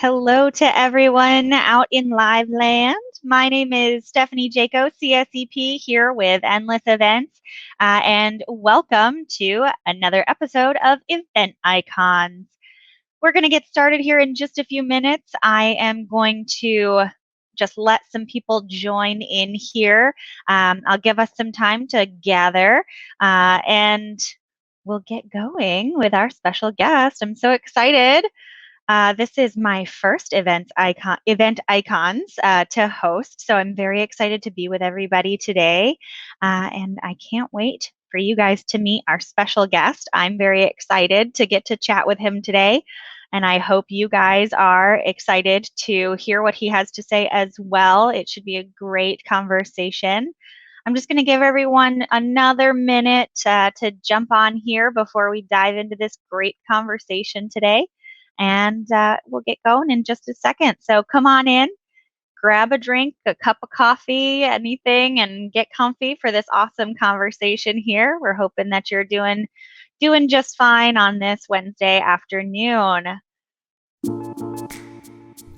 Hello to everyone out in live land. My name is Stephanie Jayko, CSEP, here with Endless Events, and welcome to another episode of Event Icons. We're going to get started here in just a few minutes. I am going to just let some people join in here. I'll give us some time to gather, and we'll get going with our special guest. I'm so excited. This is my first event icons to host, so I'm very excited to be with everybody today, and I can't wait for you guys to meet our special guest. I'm very excited to get to chat with him today, and I hope you guys are excited to hear what he has to say as well. It should be a great conversation. I'm just going to give everyone another minute to jump on here before we dive into this great conversation today. And we'll get going in just a second. So come on in, grab a drink, a cup of coffee, anything, and get comfy for this awesome conversation here. We're hoping that you're doing just fine on this Wednesday afternoon.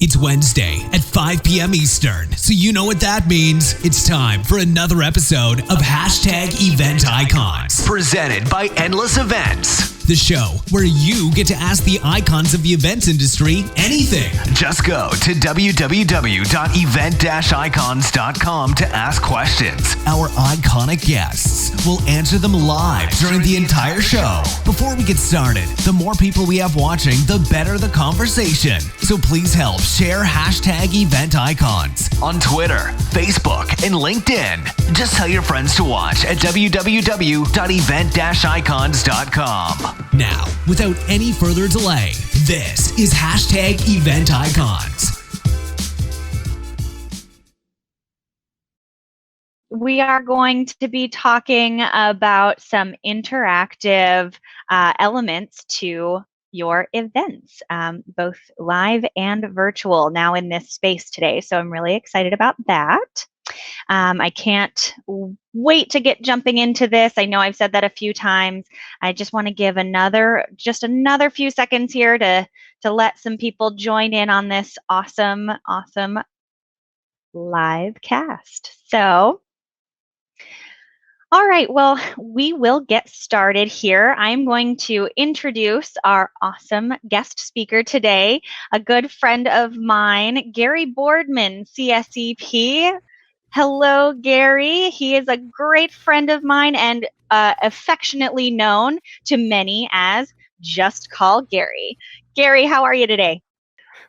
It's Wednesday at 5 p.m. Eastern, so you know what that means. It's time for another episode of Event Icons. Presented by Endless Events. The show where you get to ask the icons of the events industry anything. Just go to www.event-icons.com to ask questions. Our iconic guests will answer them live during the entire show. Before we get started, the more people we have watching, the better the conversation. So please help share Event Icons on Twitter, Facebook, and LinkedIn. Just tell your friends to watch at www.event-icons.com. Now, without any further delay, this is Event Icons. We are going to be talking about some interactive elements to your events, both live and virtual, now in this space today. So I'm really excited about that. I can't wait to get jumping into this. I know I've said that a few times. I just want to give another few seconds here to let some people join in on this awesome live cast. So, all right, well, we will get started here. I'm going to introduce our awesome guest speaker today, a good friend of mine, Gary Bordman, CSEP. Hello, Gary. He is a great friend of mine and affectionately known to many as Just Call Gary. Gary, how are you today?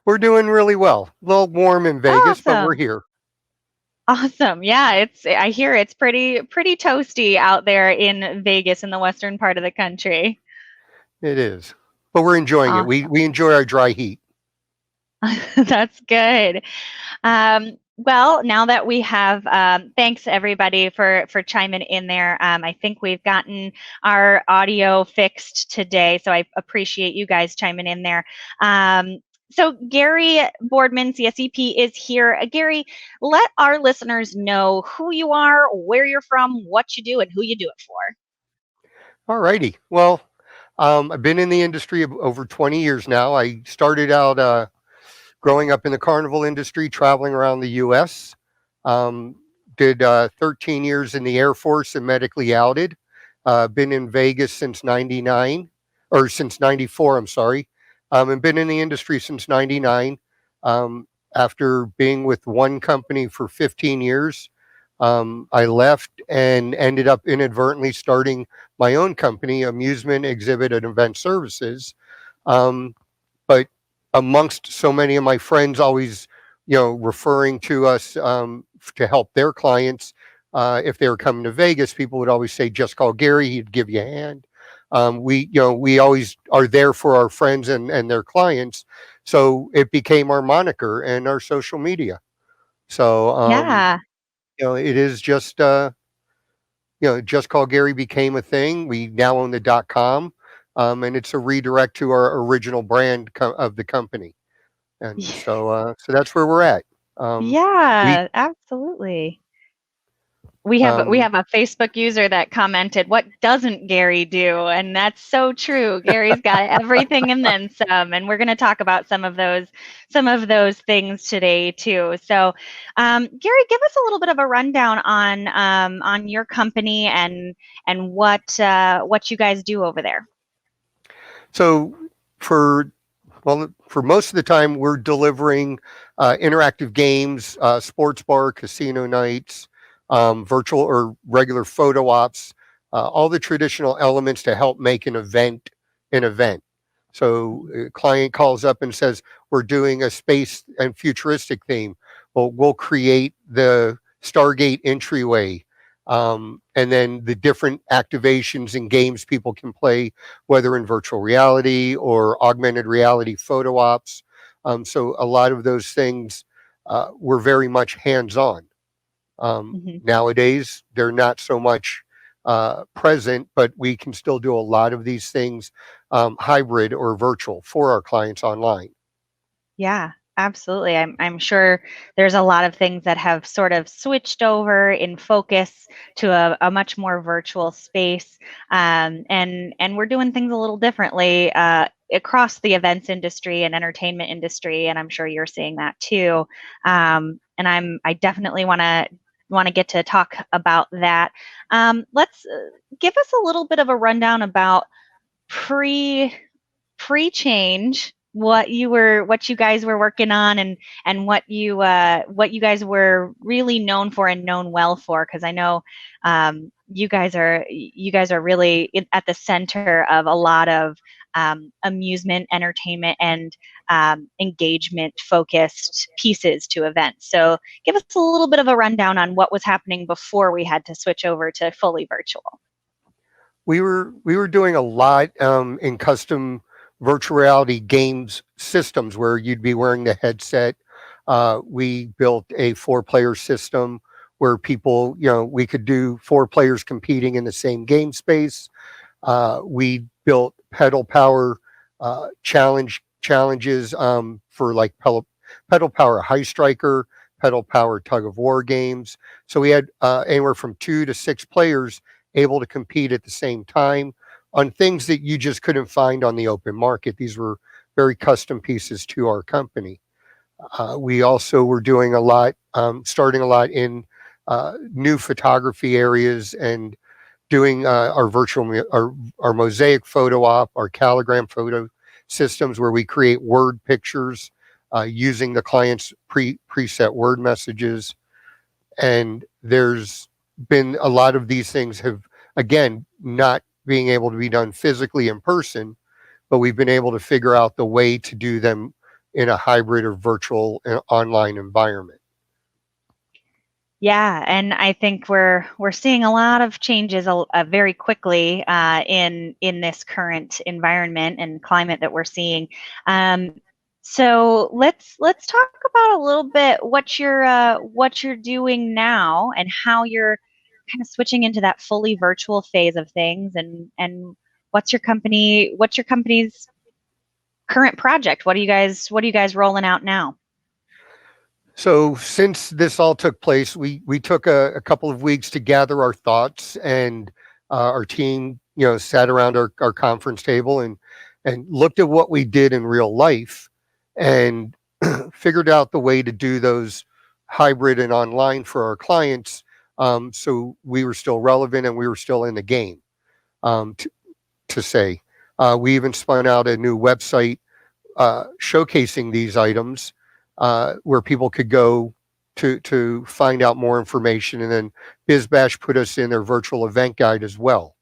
We're doing really well. A little warm in Vegas, awesome. But we're here. Awesome. Yeah, I hear it's pretty toasty out there in Vegas in the western part of the country. It is. But we're enjoying it. We enjoy our dry heat. That's good. Well, now that we have, thanks everybody for chiming in there. I think we've gotten our audio fixed today, so I appreciate you guys chiming in there. So Gary Bordman, CSEP, is here. Gary, let our listeners know who you are, where you're from, what you do, and who you do it for. All righty. Well, I've been in the industry over 20 years now. I started out growing up in the carnival industry, traveling around the U.S., did 13 years in the Air Force and medically outed. Been in Vegas since 94, I'm sorry. And been in the industry since 99. After being with one company for 15 years, I left and ended up inadvertently starting my own company, Amusement, Exhibit, and Event Services. But amongst so many of my friends always, referring to us to help their clients, if they were coming to Vegas, people would always say, just call Gary, he'd give you a hand. We always are there for our friends and their clients. So it became our moniker and our social media. So, it is just, just call Gary became a thing. We now own the .com. And it's a redirect to our original brand of the company. And so that's where we're at. Absolutely. We have a Facebook user that commented, "What doesn't Gary do?" And that's so true. Gary's got everything and then some, and we're going to talk about some of those things today too. So, Gary, give us a little bit of a rundown on your company and what you guys do over there. So for for most of the time, we're delivering interactive games, sports bar, casino nights, virtual or regular photo ops, all the traditional elements to help make an event an event. So a client calls up and says, we're doing a space and futuristic theme. Well, we'll create the Stargate entryway, and then the different activations and games people can play, whether in virtual reality or augmented reality photo ops. So a lot of those things were very much hands-on. Nowadays, they're not so much present, but we can still do a lot of these things hybrid or virtual for our clients online. Yeah, absolutely. I'm sure there's a lot of things that have sort of switched over in focus to a much more virtual space, and we're doing things a little differently across the events industry and entertainment industry, and I'm sure you're seeing that too. And I definitely want to get to talk about that. Let's give us a little bit of a rundown about Prechange, what you guys were working on, and what you guys were really known for and known well for, because I know you guys are really at the center of a lot of amusement, entertainment, and engagement focused pieces to events. So give us a little bit of a rundown on what was happening before we had to switch over to fully virtual. We were doing a lot in custom virtual reality games systems where you'd be wearing the headset. We built a 4-player system where people, we could do 4 players competing in the same game space. We built pedal power challenges for like pedal power high striker, pedal power tug of war games. So we had anywhere from 2 to 6 players able to compete at the same time on things that you just couldn't find on the open market. These were very custom pieces to our company. We also were doing a lot, starting a lot in new photography areas and doing our our mosaic photo op, our calligram photo systems where we create word pictures using the client's preset word messages. And there's been a lot of these things have, again, not being able to be done physically in person, but we've been able to figure out the way to do them in a hybrid or virtual online environment. Yeah, and I think we're seeing a lot of changes very quickly in this current environment and climate that we're seeing. So let's talk about a little bit what you're doing now and how you're kind of switching into that fully virtual phase of things, and what's your company's current project? What are you guys rolling out now? So since this all took place, we took a couple of weeks to gather our thoughts, and our team, sat around our conference table and looked at what we did in real life and figured out the way to do those hybrid and online for our clients. So we were still relevant and we were still in the game. To say, we even spun out a new website showcasing these items where people could go to find out more information. And then BizBash put us in their virtual event guide as well.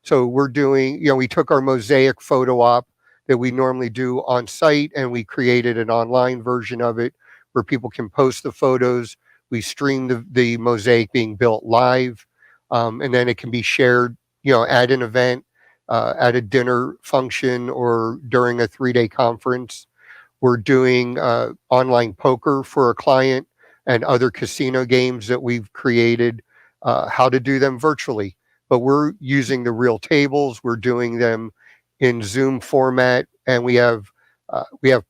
So we're doing, we took our mosaic photo op that we normally do on site and we created an online version of it where people can post the photos. We stream the mosaic being built live, and then it can be shared, at an event, at a dinner function, or during a 3-day conference. We're doing online poker for a client and other casino games that we've created, how to do them virtually. But we're using the real tables. We're doing them in Zoom format, and we have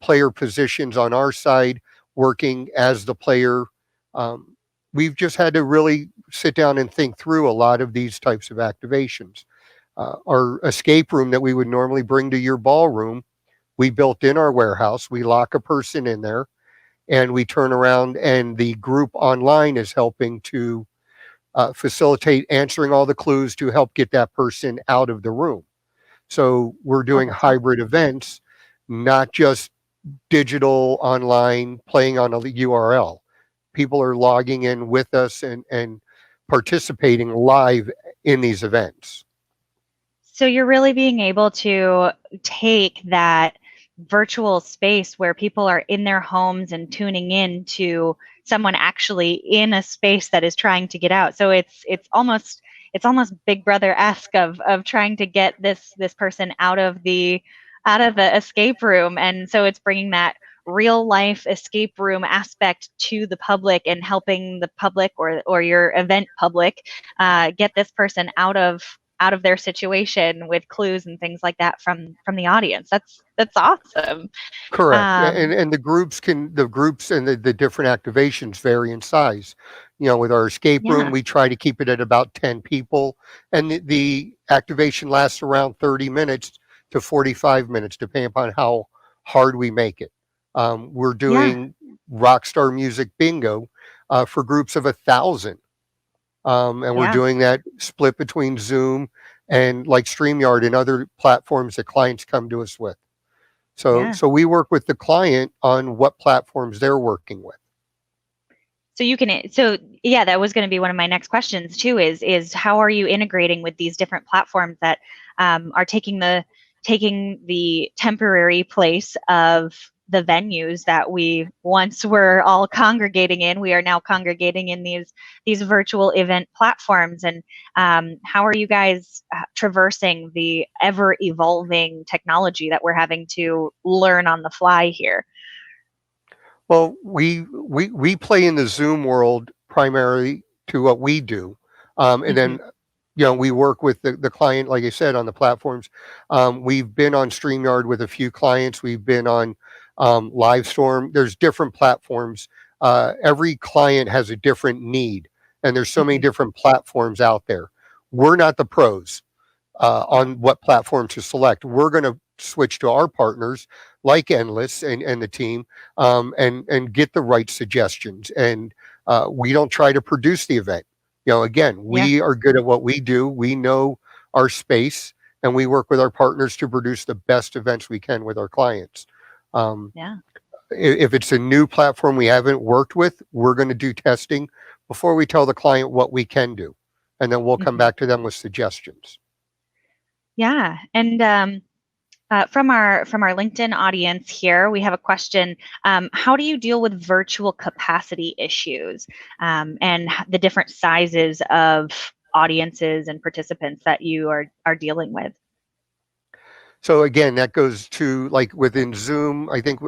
player positions on our side working as the player we've just had to really sit down and think through a lot of these types of activations. Our escape room that we would normally bring to your ballroom, we built in our warehouse. We lock a person in there, and we turn around, and the group online is helping to facilitate answering all the clues to help get that person out of the room. So we're Oh, doing that's awesome. hybrid events, not just digital online playing on a URL. People are logging in with us and participating live in these events. So you're really being able to take that virtual space where people are in their homes and tuning in to someone actually in a space that is trying to get out. So it's almost Big Brother-esque of trying to get this person out of the escape room, and so it's bringing that real life escape room aspect to the public and helping the public or your event public get this person out of their situation with clues and things like that from the audience. That's awesome. Correct. Um, And the groups and the different activations vary in size. With our escape room, yeah, we try to keep it at about 10 people, and the activation lasts around 30 minutes to 45 minutes, depending upon how hard we make it. We're yeah, doing rock star music bingo for groups of 1,000. And we're yeah, doing that split between Zoom and like StreamYard and other platforms that clients come to us with. yeah. So we work with the client on what platforms they're working with. So yeah, that was going to be one of my next questions too. Is how are you integrating with these different platforms that are taking the temporary place of the venues that we once were all congregating in? We are now congregating in these virtual event platforms, and how are you guys traversing the ever evolving technology that we're having to learn on the fly here? Well, we play in the Zoom world primarily to what we do, and Hmm. then we work with the client, like I said, on the platforms. We've been on StreamYard with a few clients. We've been on Livestorm. There's different platforms. Every client has a different need, and there's so many Hmm. different platforms out there. We're not the pros on what platform to select. We're going to switch to our partners like Endless and the team, and get the right suggestions. And we don't try to produce the event. Again, Yeah, we are good at what we do. We know our space, and we work with our partners to produce the best events we can with our clients. Um, yeah. if it's a new platform we haven't worked with, we're going to do testing before we tell the client what we can do, and then we'll come Hmm. back to them with suggestions. Yeah, and from our LinkedIn audience here, we have a question. How do you deal with virtual capacity issues and the different sizes of audiences and participants that you are dealing with? So again, that goes to like within Zoom. I think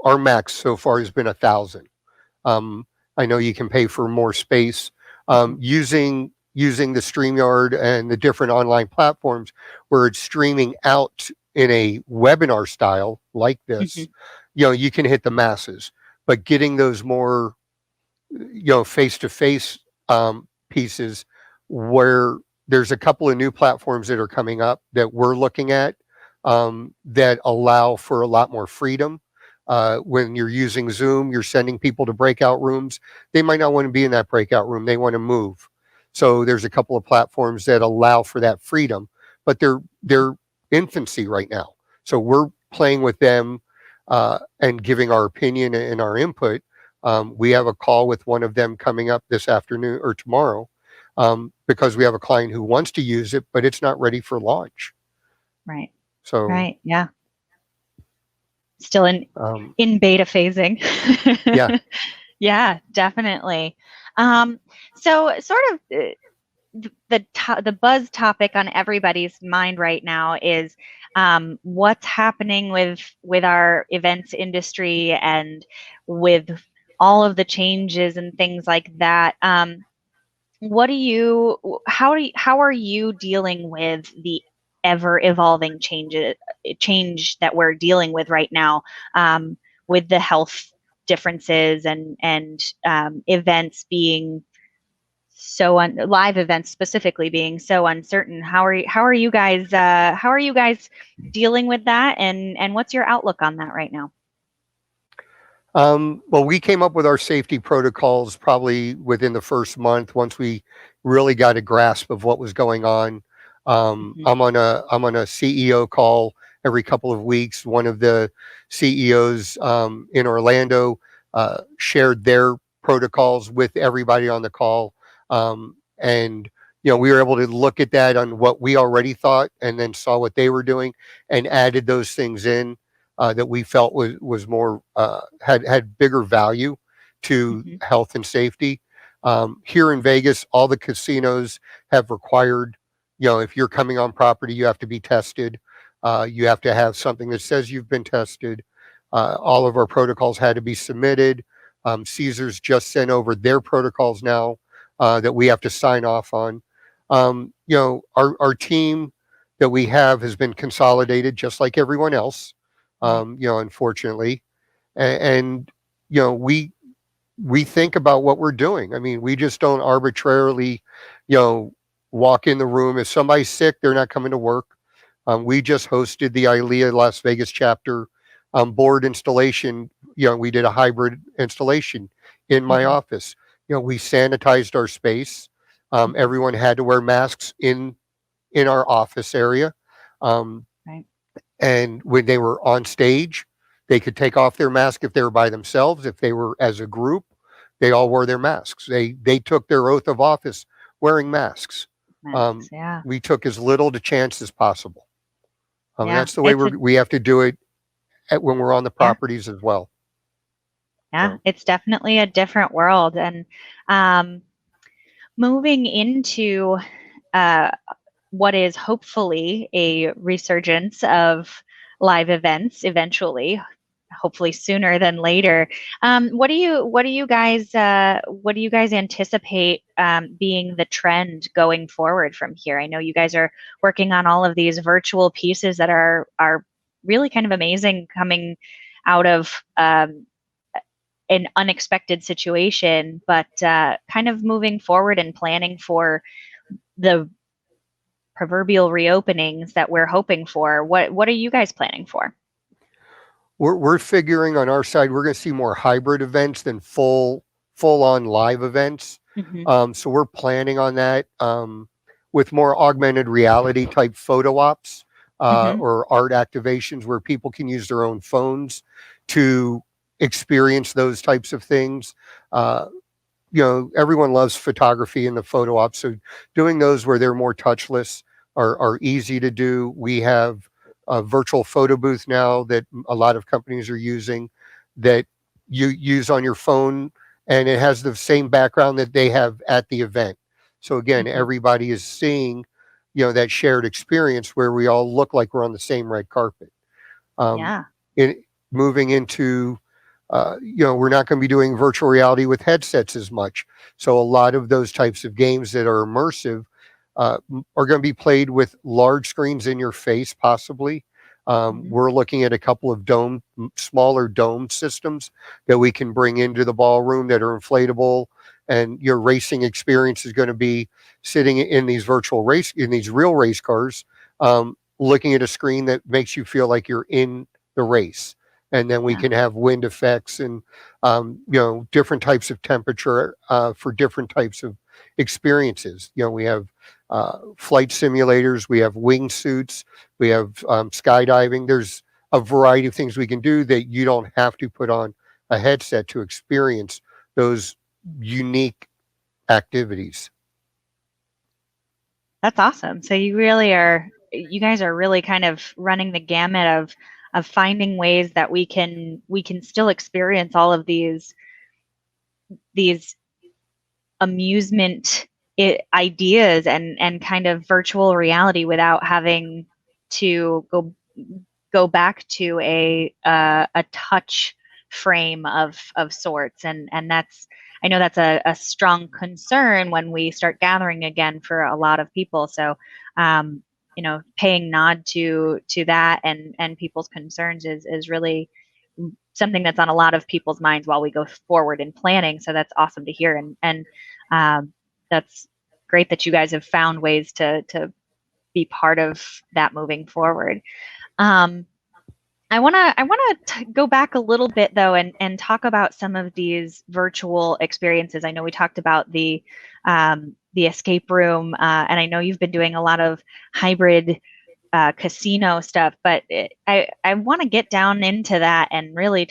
our max so far has been 1,000. Um, I know you can pay for more space Hmm. using the StreamYard and the different online platforms where it's streaming out in a webinar style like Hmm. this. You can hit the masses, but getting those more face to face pieces where there's a couple of new platforms that are coming up that we're looking at that allow for a lot more freedom. When you're using Zoom, you're sending people to breakout rooms. They might not want to be in that breakout room. They want to move. So there's a couple of platforms that allow for that freedom, but they're infancy right now. So we're playing with them and giving our opinion and our input. We have a call with one of them coming up this afternoon or tomorrow because we have a client who wants to use it, but it's not ready for launch. Right, So, right, yeah. Still in um, in beta phasing. yeah. Yeah, definitely. So sort of the buzz topic on everybody's mind right now is what's happening with our events industry and with all of the changes and things like that. What do you how are you dealing with the ever evolving change that we're dealing with right now, with the health differences and events being so live events specifically being so uncertain. How are you guys dealing with that, and what's your outlook on that right now? Well, we came up with our safety protocols probably within the first month once we really got a grasp of what was going on. Mm-hmm. I'm on a CEO call every couple of weeks. One of the CEOs in Orlando shared their protocols with everybody on the call, and we were able to look at that on what we already thought, and then saw what they were doing, and added those things in that we felt was more had bigger value to Mm-hmm. health and safety. Here in Vegas, all the casinos have required, if you're coming on property, you have to be tested. You have to have something that says you've been tested. All of our protocols had to be submitted. Caesars just sent over their protocols now that we have to sign off on. Our team that we have has been consolidated just like everyone else, unfortunately. And we think about what we're doing. I mean, we just don't arbitrarily, you know, walk in the room. If somebody's sick, they're not coming to work. We just hosted the ILEA Las Vegas chapter board installation. We did a hybrid installation in my Mm-hmm. office. We sanitized our space. Mm-hmm. Everyone had to wear masks in our office area. Um, Right. and when they were on stage, they could take off their mask if they were by themselves. If they were as a group, they all wore their masks. They took their oath of office wearing masks. Masks, yeah. We took as little to chance as possible. And Yeah. that's the way we have to do it when we're on the Yeah. properties as well. Yeah, it's definitely a different world. And um, moving into uh, what is hopefully a resurgence of live events eventually, hopefully sooner than later. What do you guys anticipate being the trend going forward from here? I know you guys are working on all of these virtual pieces that are really kind of amazing, coming out of an unexpected situation, but kind of moving forward and planning for the proverbial reopenings that we're hoping for. What are you guys planning for? We're figuring on our side, we're going to see more hybrid events than full on live events. Mm-hmm. So we're planning on that, with more augmented reality type photo ops, Mm-hmm. or art activations where people can use their own phones to experience those types of things. Uh, Everyone loves photography and the photo ops. So doing those where they're more touchless are easy to do. We have a virtual photo booth now that a lot of companies are using, that you use on your phone, and it has the same background that they have at the event. So again, Mm-hmm. everybody is seeing, that shared experience where we all look like we're on the same red carpet. Um, Yeah. in moving into, we're not going to be doing virtual reality with headsets as much. So a lot of those types of games that are immersive are going to be played with large screens in your face, possibly. Mm-hmm. We're looking at a couple of smaller dome systems that we can bring into the ballroom that are inflatable, and your racing experience is going to be sitting in these in these real race cars, looking at a screen that makes you feel like you're in the race. And then we Yeah. can have wind effects and different types of temperature for different types of experiences. We have flight simulators, we have wingsuits, we have skydiving. There's a variety of things we can do that you don't have to put on a headset to experience those unique activities. That's awesome. So you guys are really kind of running the gamut of finding ways that we can still experience all of these amusement ideas and kind of virtual reality without having to go back to a touch frame of sorts, and that's, I know that's a strong concern when we start gathering again for a lot of people. So paying nod to that and people's concerns is really something that's on a lot of people's minds while we go forward in planning. So that's awesome to hear. And that's great that you guys have found ways to be part of that moving forward. I want to go back a little bit though and talk about some of these virtual experiences. I know we talked about the escape room, and I know you've been doing a lot of hybrid casino stuff, but I want to get down into that and really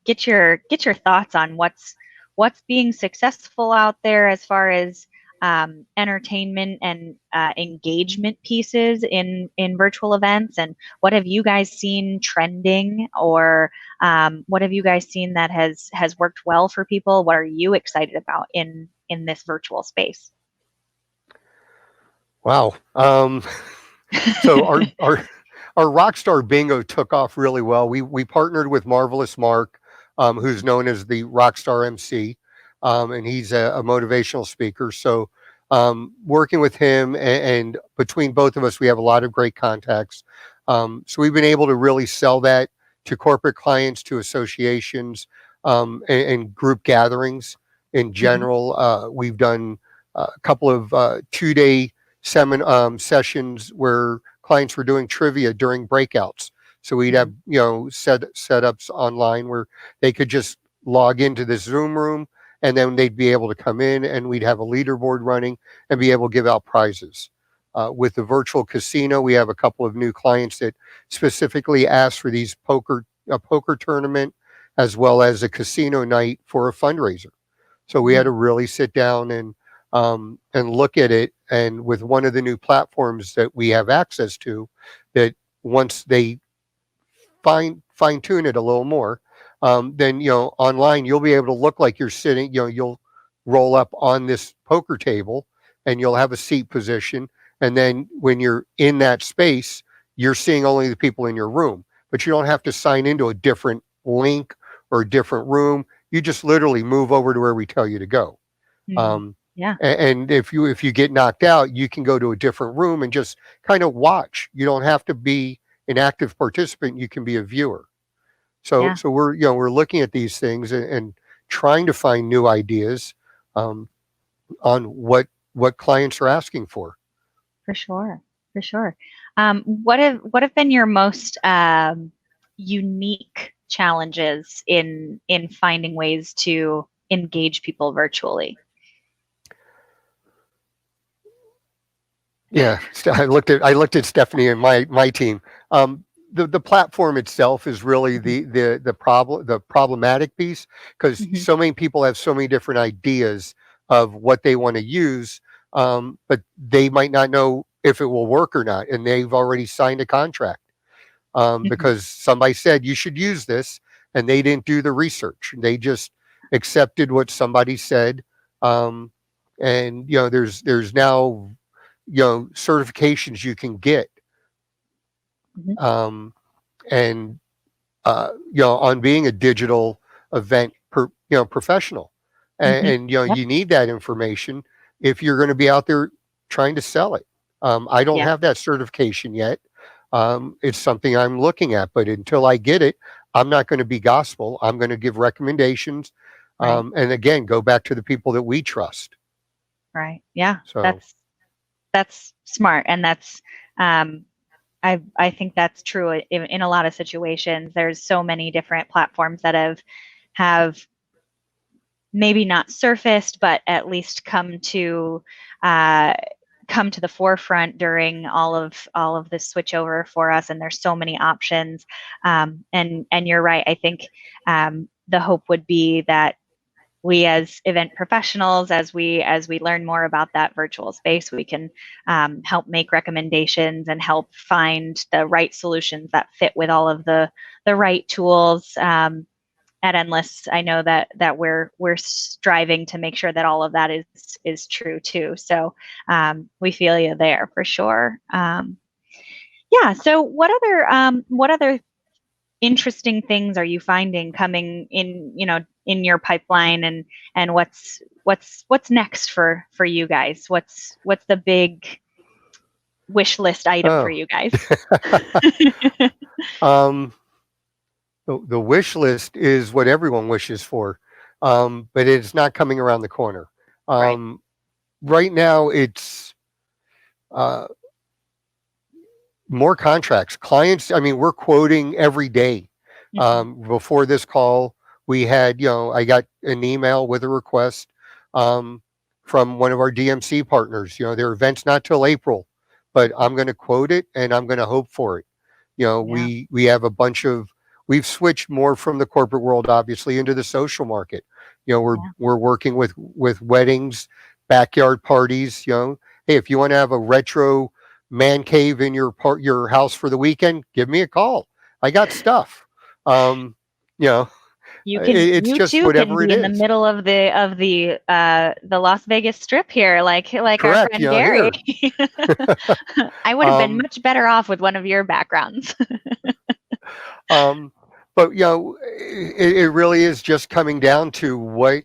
get your thoughts on what's being successful out there as far as entertainment and engagement pieces in virtual events, and what have you guys seen trending, or what have you guys seen that has worked well for people? What are you excited about in this virtual space? Wow. So our Rockstar Bingo took off really well. We partnered with Marvelous Mark, who's known as the Rockstar MC, and he's a motivational speaker. So working with him and between both of us, we have a lot of great contacts. So we've been able to really sell that to corporate clients, to associations, and group gatherings in general. We've done a couple of 2-day sessions where clients were doing trivia during breakouts. So we'd have, setups online where they could just log into this Zoom room, and then they'd be able to come in and we'd have a leaderboard running and be able to give out prizes. With the virtual casino, we have a couple of new clients that specifically asked for these a poker tournament as well as a casino night for a fundraiser. So we had to really sit down and look at it. And with one of the new platforms that we have access to, that once they fine tune it a little more, then online you'll be able to look like you're sitting. You'll roll up on this poker table, and you'll have a seat position. And then when you're in that space, you're seeing only the people in your room, but you don't have to sign into a different link or a different room. You just literally move over to where we tell you to go. Yeah. And if you get knocked out, you can go to a different room and just kind of watch. You don't have to be an active participant. You can be a viewer. So we're looking at these things and trying to find new ideas on what clients are asking for. For sure. What have been your most unique challenges in finding ways to engage people virtually? Yeah, I looked at Stephanie and my team. The platform itself is really the problematic piece, because so many people have so many different ideas of what they want to use, but they might not know if it will work or not, and they've already signed a contract because somebody said you should use this, and they didn't do the research. They just accepted what somebody said, and there's now certifications you can get, and on being a digital event professional, and you need that information if you're going to be out there trying to sell it. I don't have that certification yet. It's something I'm looking at, but until I get it, I'm not going to be gospel. I'm going to give recommendations, and again, go back to the people that we trust. Right. Yeah. So that's smart, and that's I think that's true in a lot of situations. There's so many different platforms that have maybe not surfaced, but at least come to the forefront during all of this switchover for us. And there's so many options. And you're right. I think the hope would be that we as event professionals, as we learn more about that virtual space, we can help make recommendations and help find the right solutions that fit with all of the right tools. At Endless, I know that we're striving to make sure that all of that is true too. So we feel you there for sure. So what other interesting things are you finding coming in your pipeline, and what's next for you guys? What's the big wish list item for you guys? the wish list is what everyone wishes for, but it's not coming around the corner. Right. Right now, it's uh, more contracts. Clients, I mean, we're quoting every day. Hmm. Before this call, we had, I got an email with a request um, from one of our DMC partners. Their event's not till April, but I'm going to quote it and I'm going to hope for it. Yeah. We have a bunch of we've switched more from the corporate world, obviously, into the social market. Yeah. We're working with weddings, backyard parties. Hey, if you want to have a retro man cave in your house for the weekend, give me a call. I got stuff. Um, you know, it's You just too can whatever it be in the is. middle of the Las Vegas Strip here, like our Correct. friend Gary. Here. I would have been um, much better off with one of your backgrounds. um, but it really is just coming down to what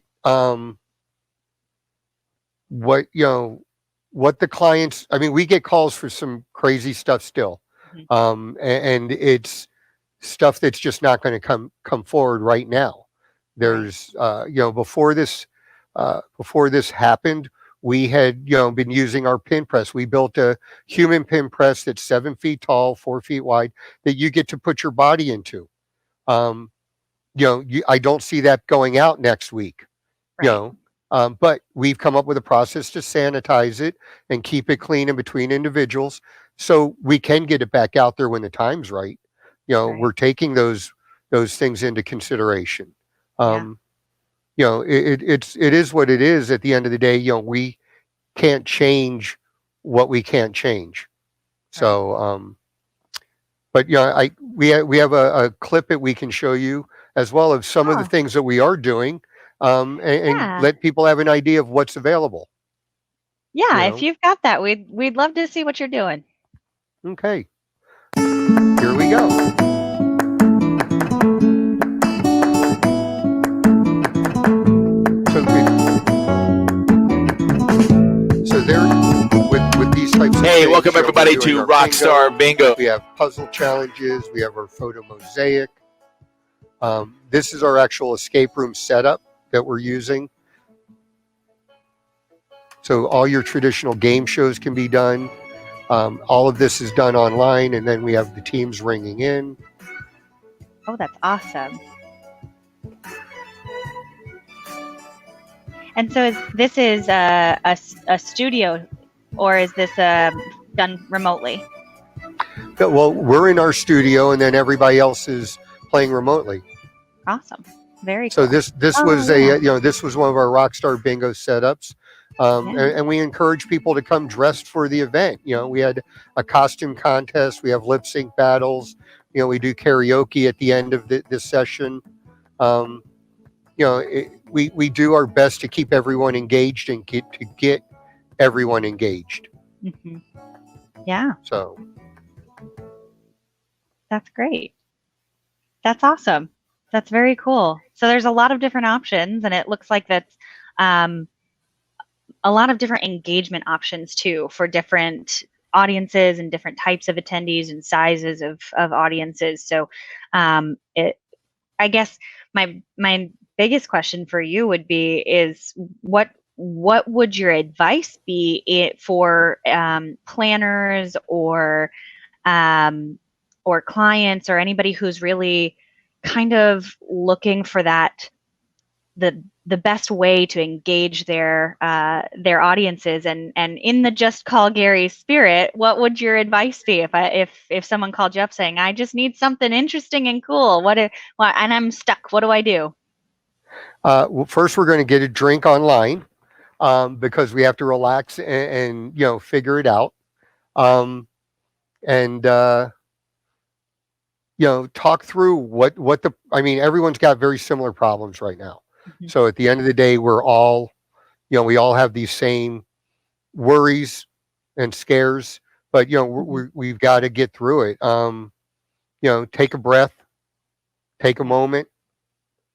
what the clients. I mean, we get calls for some crazy stuff still, Mhm. and it's stuff that's just not going to come forward right now. Right. There's before this happened, we had been using our pin press. We built a human pin press that's 7 feet tall, 4 feet wide, that you get to put your body into. Um, I don't see that going out next week. you Right. know but we've come up with a process to sanitize it and keep it clean in between individuals so we can get it back out there when the time's right. Right. We're taking those things into consideration. Yeah. um it is what it is. At the end of the day, we can't change what we can't change. Right. So but we have a clip that we can show you as well of some of the Oh, things that we are doing, and yeah. let people have an idea of what's available. You Yeah, if know, you've got that, we'd love to see what you're doing. okay, here we go. So, so there, with these types of Hey, things, welcome we're everybody doing to our Rockstar Bingo. We have puzzle challenges. We have our photo mosaic. This is our actual escape room setup that we're using. So all your traditional game shows can be done. All of this is done online, and then we have the teams ringing in. Oh, that's awesome. And so this is a studio, or is this done remotely? Well, we're in our studio, and then everybody else is playing remotely. Awesome. Very So cool. this Oh, was yeah. this was one of our Rockstar Bingo setups, Yeah. and we encourage people to come dressed for the event. We had a costume contest. We have lip sync battles. We do karaoke at the end of this session. Um, we do our best to keep everyone engaged and get everyone engaged. Hmm. Yeah, So that's great. That's awesome. That's very cool. So there's a lot of different options, and it looks like that's um, a lot of different engagement options too for different audiences and different types of attendees and sizes of audiences. So it I guess my biggest question for you would be is what would your advice be for planners um, or clients or anybody who's really kind of looking for the best way to engage their audiences and in the just call Gary spirit, what would your advice be if someone called you up saying, I just need something interesting and cool, and I'm stuck, what do I do? well, first we're going to get a drink online, because we have to relax and figure it out. Um, and talk through what the I mean, everyone's got very similar problems right now. Mhm. So at the end of the day, we all have these same worries and scares, but Mhm. we've got to get through it. Take a breath, take a Yeah. moment,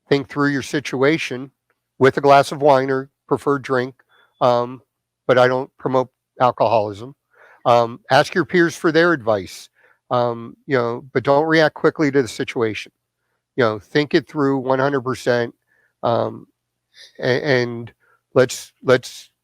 think through your situation with a glass of wine or preferred drink. Um, but I don't promote alcoholism. Ask your peers for their advice. But don't react quickly to the situation. think it through 100%, um, and let's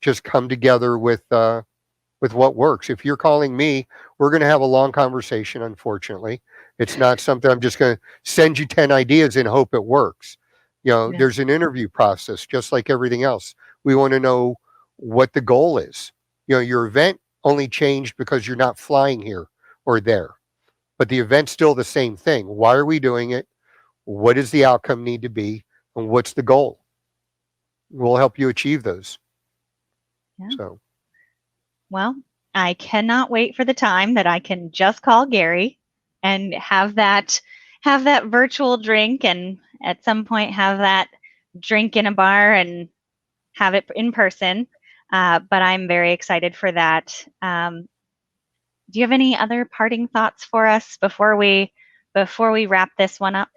just come together with what works. If you're calling me, we're going to have a long conversation. Unfortunately, it's not something I'm just going to send you 10 ideas and hope it works. Yeah. There's an interview process, just like everything else. We want to know what the goal is. Your event only changed because you're not flying here or there, but the event's still the same thing. Why are we doing it? What does the outcome need to be? And what's the goal? We'll help you achieve those. Yeah. So, Well, I cannot wait for the time that I can just call Gary and have that virtual drink, and at some point have that drink in a bar and have it in person. But I'm very excited for that. Do you have any other parting thoughts for us before we wrap this one up?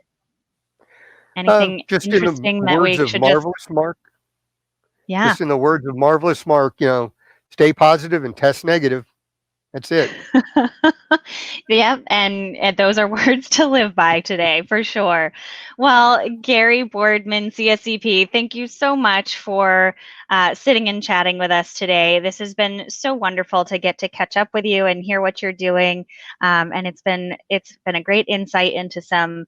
Anything just in the interesting that words we of should just? Marvelous Mark, Yeah. just in the words of Marvelous Mark, stay positive and test negative. That's it. Yep, and those are words to live by today, for sure. Well, Gary Bordman, CSCP, thank you so much for sitting and chatting with us today. This has been so wonderful to get to catch up with you and hear what you're doing, and it's been a great insight into some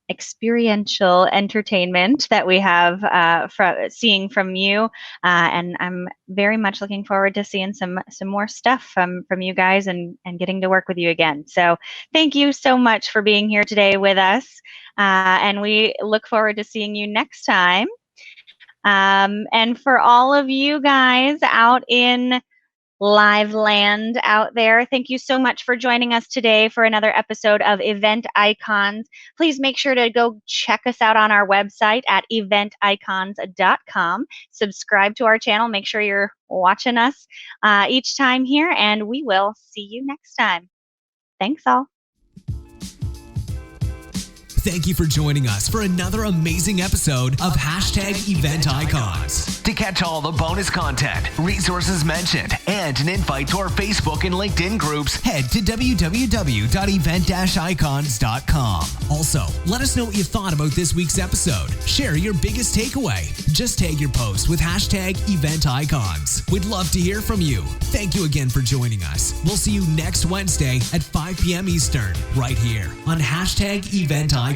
experiential entertainment that we have seeing from you, and I'm very much looking forward to seeing some more stuff from you guys and getting to work with you again. So thank you so much for being here today with us, and we look forward to seeing you next time. And for all of you guys out in live land out there, thank you so much for joining us today for another episode of Event Icons. Please make sure to go check us out on our website at eventicons.com. Subscribe to our channel. Make sure you're watching us each time here, and we will see you next time. Thanks all. Thank you for joining us for another amazing episode of #Event Icons. To catch all the bonus content, resources mentioned, and an invite to our Facebook and LinkedIn groups, Head to www.event-icons.com. Also, let us know what you thought about this week's episode. Share your biggest takeaway. Just tag your post with #Event Icons. We'd love to hear from you. Thank you again for joining us. We'll see you next Wednesday at 5 p.m. Eastern, right here on #Event Icons.